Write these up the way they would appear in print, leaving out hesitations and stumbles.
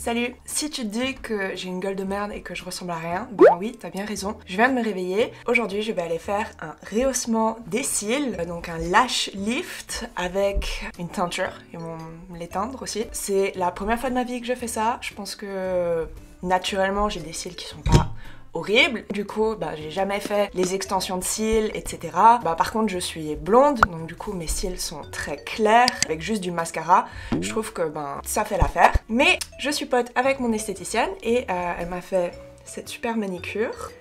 Salut! Si tu te dis que j'ai une gueule de merde et que je ressemble à rien, ben oui, t'as bien raison. Je viens de me réveiller. Aujourd'hui, je vais aller faire un rehaussement des cils, donc un lash lift avec une teinture. Ils vont me l'éteindre aussi. C'est la première fois de ma vie que je fais ça. Je pense que naturellement, j'ai des cils qui sont pas horrible. Du coup, j'ai jamais fait les extensions de cils, etc. Par contre, je suis blonde, donc du coup, mes cils sont très clairs, avec juste du mascara. Je trouve que, ça fait l'affaire. Mais je suis pote avec mon esthéticienne et elle m'a fait cette super manicure.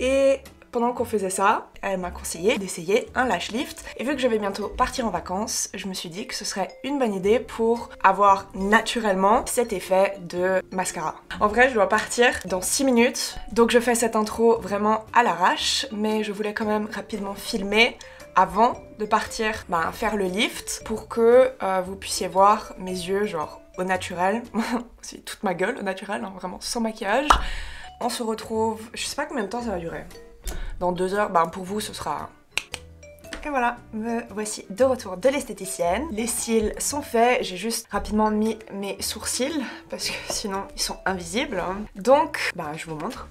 Et pendant qu'on faisait ça, elle m'a conseillé d'essayer un lash lift. Et vu que je vais bientôt partir en vacances, je me suis dit que ce serait une bonne idée pour avoir naturellement cet effet de mascara. En vrai, je dois partir dans 6 minutes, donc je fais cette intro vraiment à l'arrache, mais je voulais quand même rapidement filmer avant de partir faire le lift pour que vous puissiez voir mes yeux genre au naturel, c'est toute ma gueule au naturel, hein, vraiment sans maquillage. On se retrouve, je sais pas combien de temps ça va durer. Dans 2 heures, pour vous ce sera... Et voilà, me voici de retour de l'esthéticienne. Les cils sont faits, j'ai juste rapidement mis mes sourcils parce que sinon ils sont invisibles. Donc, je vous montre.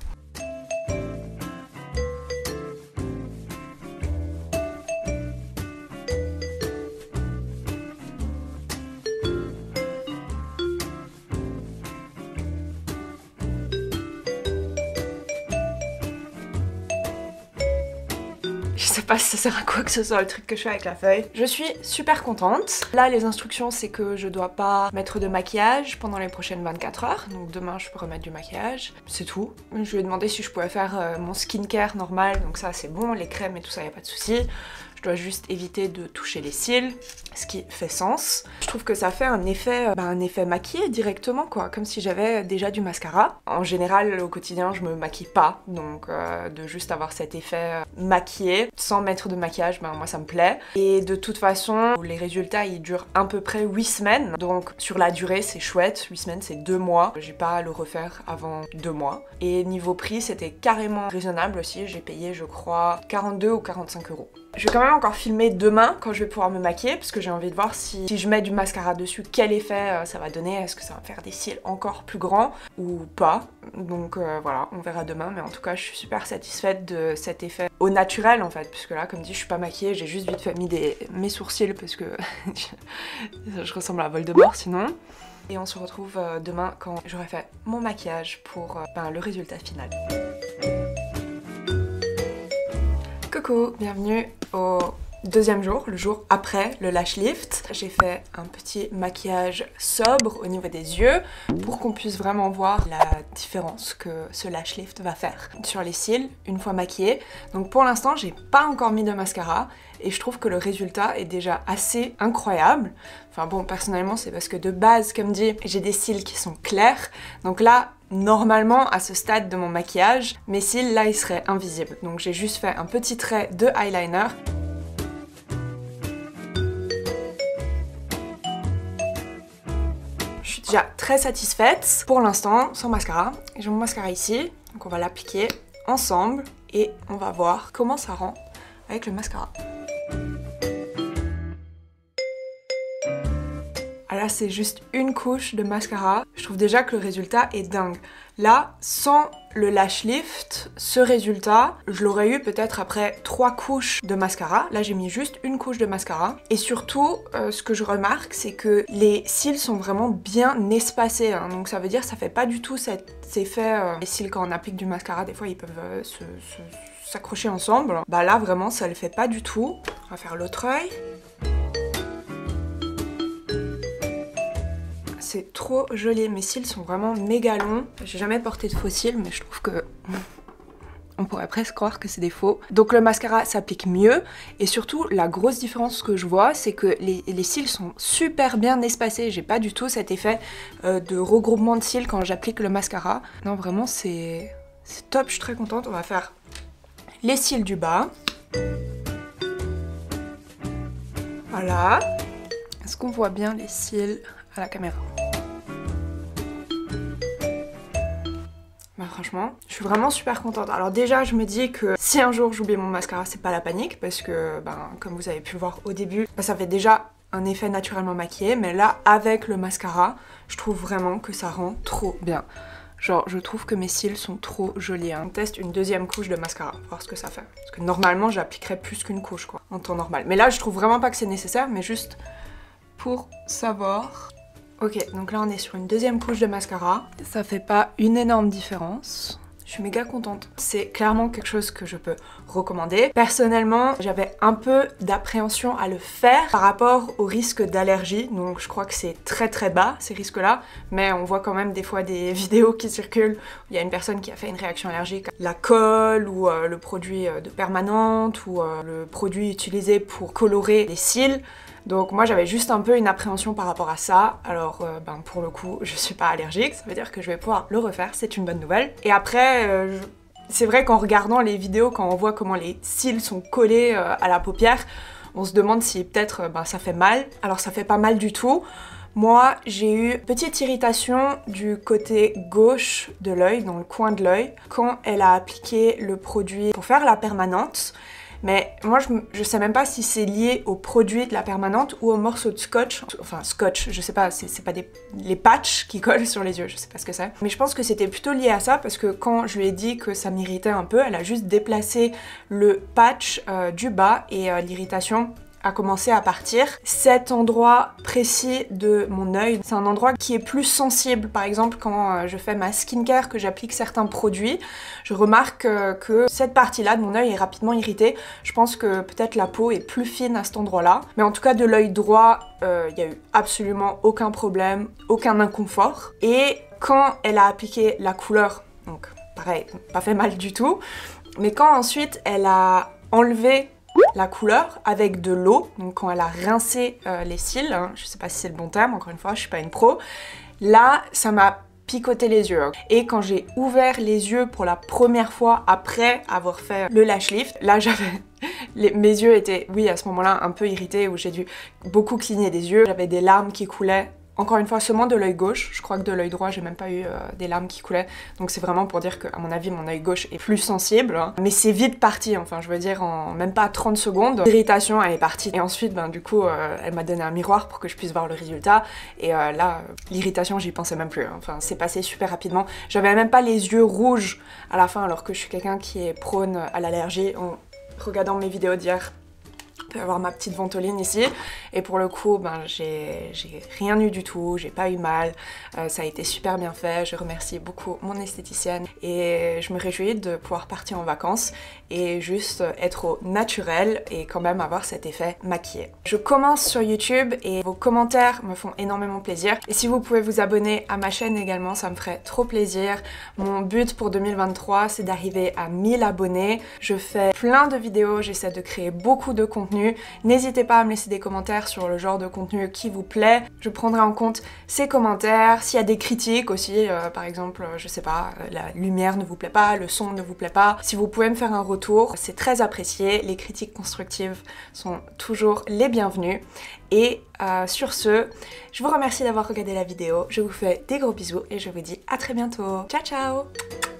Je sais pas si ça sert à quoi que ce soit le truc que je fais avec la feuille. Je suis super contente. Là, les instructions, c'est que je dois pas mettre de maquillage pendant les prochaines 24 heures. Donc demain, je peux remettre du maquillage. C'est tout. Je lui ai demandé si je pouvais faire mon skincare normal. Donc ça, c'est bon. Les crèmes et tout ça, y a pas de souci. Je dois juste éviter de toucher les cils, ce qui fait sens. Je trouve que ça fait un effet maquillé directement, quoi, comme si j'avais déjà du mascara. En général, au quotidien, je me maquille pas, donc de juste avoir cet effet maquillé, sans mettre de maquillage, moi ça me plaît. Et de toute façon, les résultats, ils durent à peu près 8 semaines, donc sur la durée, c'est chouette. 8 semaines, c'est 2 mois. J'ai pas à le refaire avant 2 mois. Et niveau prix, c'était carrément raisonnable aussi. J'ai payé, je crois, 42 ou 45 euros. Je vais quand même encore filmer demain quand je vais pouvoir me maquiller parce que j'ai envie de voir si je mets du mascara dessus, quel effet ça va donner, est-ce que ça va faire des cils encore plus grands ou pas. Donc voilà, on verra demain, mais en tout cas je suis super satisfaite de cet effet au naturel en fait, puisque là comme dit je suis pas maquillée, j'ai juste vite fait mis mes sourcils parce que je ressemble à Voldemort sinon. Et on se retrouve demain quand j'aurai fait mon maquillage pour le résultat final. Coucou, bienvenue au deuxième jour, le jour après le lash lift. J'ai fait un petit maquillage sobre au niveau des yeux pour qu'on puisse vraiment voir la différence que ce lash lift va faire sur les cils une fois maquillée. Donc pour l'instant, j'ai pas encore mis de mascara et je trouve que le résultat est déjà assez incroyable. Enfin bon, personnellement, c'est parce que de base, comme dit, j'ai des cils qui sont clairs. Donc là, normalement, à ce stade de mon maquillage, mes cils, là, ils seraient invisibles. Donc j'ai juste fait un petit trait de eyeliner. Je suis déjà très satisfaite. Pour l'instant, sans mascara. J'ai mon mascara ici, donc on va l'appliquer ensemble et on va voir comment ça rend avec le mascara. Là, c'est juste une couche de mascara. Je trouve déjà que le résultat est dingue. Là, sans le lash lift, ce résultat, je l'aurais eu peut-être après 3 couches de mascara. Là, j'ai mis juste une couche de mascara. Et surtout, ce que je remarque, c'est que les cils sont vraiment bien espacés. Donc ça veut dire que ça fait pas du tout cet effet... les cils, quand on applique du mascara, des fois, ils peuvent s'accrocher ensemble. Là, vraiment, ça le fait pas du tout. On va faire l'autre œil. C'est trop joli, mes cils sont vraiment méga longs. J'ai jamais porté de faux cils, mais je trouve que on pourrait presque croire que c'est des faux. Donc le mascara s'applique mieux et surtout la grosse différence que je vois, c'est que les cils sont super bien espacés. J'ai pas du tout cet effet de regroupement de cils quand j'applique le mascara. Non, vraiment c'est top, je suis très contente. On va faire les cils du bas. Voilà. Est-ce qu'on voit bien les cils à la caméra? Franchement, je suis vraiment super contente. Alors déjà, je me dis que si un jour j'oublie mon mascara, c'est pas la panique parce que, comme vous avez pu le voir au début, ça fait déjà un effet naturellement maquillé, mais là avec le mascara, je trouve vraiment que ça rend trop bien. Genre, je trouve que mes cils sont trop jolis. On teste une deuxième couche de mascara, voir ce que ça fait. Parce que normalement, j'appliquerais plus qu'une couche, quoi, en temps normal. Mais là, je trouve vraiment pas que c'est nécessaire, mais juste pour savoir. Ok, donc là, on est sur une deuxième couche de mascara. Ça fait pas une énorme différence. Je suis méga contente. C'est clairement quelque chose que je peux recommander. Personnellement, j'avais un peu d'appréhension à le faire par rapport au risque d'allergie. Donc je crois que c'est très très bas ces risques-là. Mais on voit quand même des fois des vidéos qui circulent où il y a une personne qui a fait une réaction allergique à la colle ou le produit de permanente ou le produit utilisé pour colorer les cils. Donc moi j'avais juste un peu une appréhension par rapport à ça, alors pour le coup je suis pas allergique, ça veut dire que je vais pouvoir le refaire, c'est une bonne nouvelle. Et après, c'est vrai qu'en regardant les vidéos, quand on voit comment les cils sont collés à la paupière, on se demande si peut-être ça fait mal. Alors ça fait pas mal du tout. Moi j'ai eu une petite irritation du côté gauche de l'œil, dans le coin de l'œil, quand elle a appliqué le produit pour faire la permanente. Mais moi je sais même pas si c'est lié au produit de la permanente ou au morceau de scotch. Enfin scotch, je sais pas, c'est pas les patchs qui collent sur les yeux, je sais pas ce que c'est. Mais je pense que c'était plutôt lié à ça parce que quand je lui ai dit que ça m'irritait un peu, elle a juste déplacé le patch du bas et l'irritation a commencé à partir. Cet endroit précis de mon œil, c'est un endroit qui est plus sensible. Par exemple, quand je fais ma skincare, que j'applique certains produits, je remarque que cette partie-là de mon œil est rapidement irritée. Je pense que peut-être la peau est plus fine à cet endroit-là. Mais en tout cas, de l'œil droit, il n'y a eu absolument aucun problème, aucun inconfort. Et quand elle a appliqué la couleur, donc pareil, pas fait mal du tout, mais quand ensuite elle a enlevé la couleur avec de l'eau, donc quand elle a rincé les cils, hein, je sais pas si c'est le bon terme, encore une fois, je suis pas une pro, là ça m'a picoté les yeux. Et quand j'ai ouvert les yeux pour la première fois après avoir fait le lash lift, là j'avais... mes yeux étaient, oui à ce moment-là, un peu irrités, où j'ai dû beaucoup cligner des yeux, j'avais des larmes qui coulaient. Encore une fois, seulement de l'œil gauche. Je crois que de l'œil droit, j'ai même pas eu des larmes qui coulaient. Donc c'est vraiment pour dire que, à mon avis, mon œil gauche est plus sensible. Hein. Mais c'est vite parti, enfin je veux dire en même pas 30 secondes. L'irritation, elle est partie. Et ensuite, du coup, elle m'a donné un miroir pour que je puisse voir le résultat. Et là, l'irritation, j'y pensais même plus. Hein. Enfin, c'est passé super rapidement. J'avais même pas les yeux rouges à la fin, alors que je suis quelqu'un qui est prône à l'allergie. En regardant mes vidéos d'hier, je peux avoir ma petite ventoline ici et pour le coup j'ai rien eu du tout, j'ai pas eu mal, ça a été super bien fait, je remercie beaucoup mon esthéticienne et je me réjouis de pouvoir partir en vacances et juste être au naturel et quand même avoir cet effet maquillé. Je commence sur YouTube et vos commentaires me font énormément plaisir et si vous pouvez vous abonner à ma chaîne également, ça me ferait trop plaisir. Mon but pour 2023 c'est d'arriver à 1000 abonnés, je fais plein de vidéos, j'essaie de créer beaucoup de contenu. N'hésitez pas à me laisser des commentaires sur le genre de contenu qui vous plaît. Je prendrai en compte ces commentaires. S'il y a des critiques aussi, par exemple, je sais pas, la lumière ne vous plaît pas, le son ne vous plaît pas, si vous pouvez me faire un retour, c'est très apprécié. Les critiques constructives sont toujours les bienvenues. Et sur ce, je vous remercie d'avoir regardé la vidéo. Je vous fais des gros bisous et je vous dis à très bientôt. Ciao ciao!